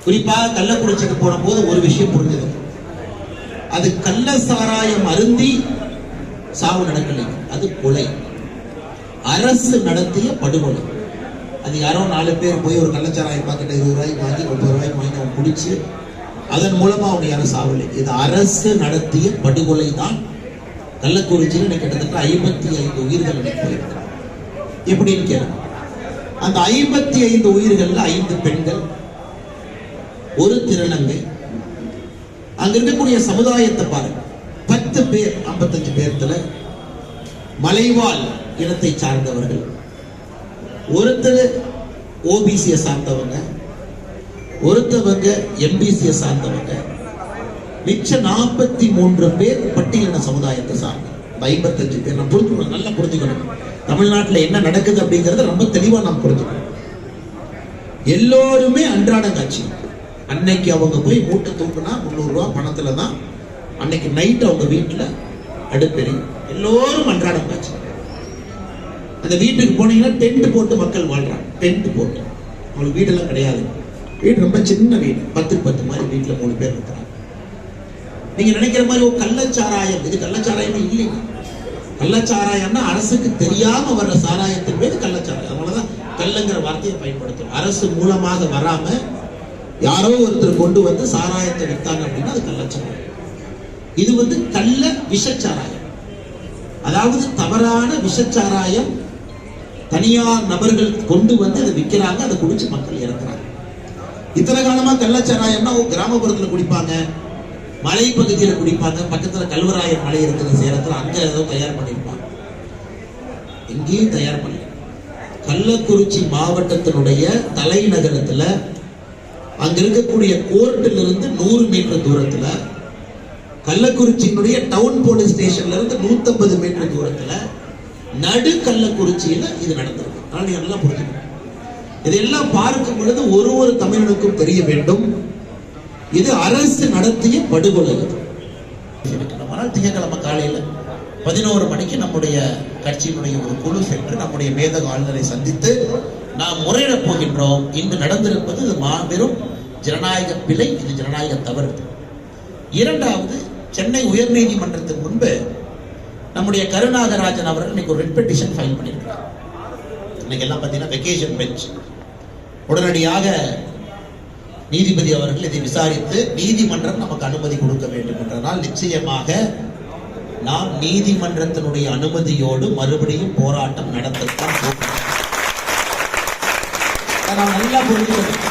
குறிப்பாக கள்ளக்குறிச்சிக்கு போன போது ஒரு விஷயம் புரிஞ்சது. அது கள்ள சாராயம் அருந்தி சாவு நடக்கலை, அது கொலை. அரசு நடத்திய படுகொலை. அது யாரோ 4 பேர் போய் ஒரு கள்ளச்சாராயம் பாக்கெட்டை 20 ரூபாய்க்கு வாங்கி 30 ரூபாய்க்கு வாங்கி அவன் குடிச்சு அதன் மூலமா அவங்க யாரும் சாவலை. இது அரசு நடத்திய படுகொலை தான். கள்ளக்குறிச்சியில் கிட்டத்தட்ட 55 உயிர்கள் போயிருக்கிறாங்க. எப்படின்னு கேட்க, அந்த 55 உயிர்கள்ல 5 பெண்கள், ஒரு திருநங்கை. அங்க இருக்கக்கூடிய சமுதாயத்தை பாருங்க, 10 பேர் 55 பேர்த்துல மலைவாழ் இனத்தை சார்ந்தவர்கள், ஒருத்தர் ஓபிசியை சார்ந்தவங்க, ஒருத்தவங்க எம்பிசியை சார்ந்தவங்க, மிச்ச 43 பேர் பட்டியலின சமுதாயத்தை சார்ந்த 55 பேர். நான் புரிஞ்சுக்கணும், நல்லா புரிஞ்சுக்கணும். தமிழ்நாட்டில் என்ன நடக்குது அப்படிங்கறத ரொம்ப தெளிவா நாம் புரிஞ்சுக்கணும். எல்லோருமே அன்றாட காட்சி. அன்னைக்கு அவங்க போய் மூட்டை தூக்குனா 300 ரூபாய் பணத்துல தான் அன்னைக்கு நைட் அவங்க வீட்டுல அடுப்பெறி. எல்லோரும் அன்றாட காட்சி. அந்த வீட்டுக்கு போனீங்கன்னா டென்ட் போட்டு மக்கள் வாழ்றாங்க. டென்ட் போட்டு, அவங்களுக்கு வீடெல்லாம் கிடையாது. வீடு ரொம்ப சின்ன வீடு, 10க்கு 10 மாதிரி வீட்டுல 3 பேர் இருக்கிறாங்க. நீங்க நினைக்கிற மாதிரி ஒரு கள்ளச்சாராயம், இது கள்ளச்சாராயமே இல்லைங்க. கள்ளச்சாராயம்னா அரசுக்கு தெரியாம வர்ற சாராயத்தின் மீது கள்ளச்சாராயம். அதனாலதான் கள்ளங்கிற வார்த்தையை பயன்படுத்தும். அரசு மூலமாக வராம யாரோ ஒருத்தர் கொண்டு வந்து சாராயத்தை வித்தாங்க அப்படின்னா அது கள்ளச்சாராயம். இது கள்ள விஷச்சாராயம், அதாவது தவறான விஷச்சாராயம். தனியார் நபர்கள் கொண்டு வந்து அதை விற்கிறாங்க, அதை குடிச்சு மக்கள் இறக்குறாங்க. இத்தனை காலமா கள்ளச்சாராயம்னா கிராமப்புறத்துல குடிப்பாங்க, மலைப்பகுதியில குடிப்பாங்க, பக்கத்துல கல்வராயன் மலை இருக்கிற சேலத்துல அங்க ஏதோ தயார் பண்ணிருப்பாங்க. எங்கேயும் தயார் பண்ணல. கள்ளக்குறிச்சி மாவட்டத்தினுடைய தலைநகரத்துல அங்க இருக்கக்கூடிய கோர்ட்டில் இருந்து 100 மீட்டர் தூரத்துல, கள்ளக்குறிச்சியினுடைய டவுன் போலீஸ் ஸ்டேஷன்ல இருந்து 150 மீட்டர் தூரத்துல, நடு கள்ளக்குறிச்சியில இது நடந்திருக்கு. நீங்க நல்லா புரிஞ்சுக்கணும். இதெல்லாம் பார்க்கும் பொழுது ஒரு தமிழனுக்கும் தெரிய வேண்டும், இது அரசு நடத்திய படுகொலை. திங்கட்கிழமை காலையில 11 மணிக்கு நம்முடைய கட்சியினுடைய ஒரு குழு சென்று நம்முடைய மேதக ஆளுநரை சந்தித்து நாம் முறையிடப் போகின்றோம். இன்று நடந்திருப்பது இது மாபெரும் ஜனநாயக பிழை, இது ஜனநாயக தவறு. இரண்டாவது, சென்னை உயர் நீதிமன்றத்தின் முன்பு நம்முடைய கருநாகராஜன் அவர்கள் இன்னைக்கு ஒரு ரெட் பெட்டிஷன் ஃபைல் பண்ணியிருக்கிறார். இன்னைக்கு எல்லாம் பார்த்தீங்கன்னா வெக்கேஷன் பெஞ்ச். உடனடியாக நீதிபதி அவர்கள் இதை விசாரித்து நீதிமன்றம் நமக்கு அனுமதி கொடுக்க வேண்டும் என்றால் நிச்சயமாக நாம் நீதிமன்றத்தினுடைய அனுமதியோடு மறுபடியும் போராட்டம் நடத்தத்தான் போகிறோம். நல்லா புரிஞ்சுக்கணும்.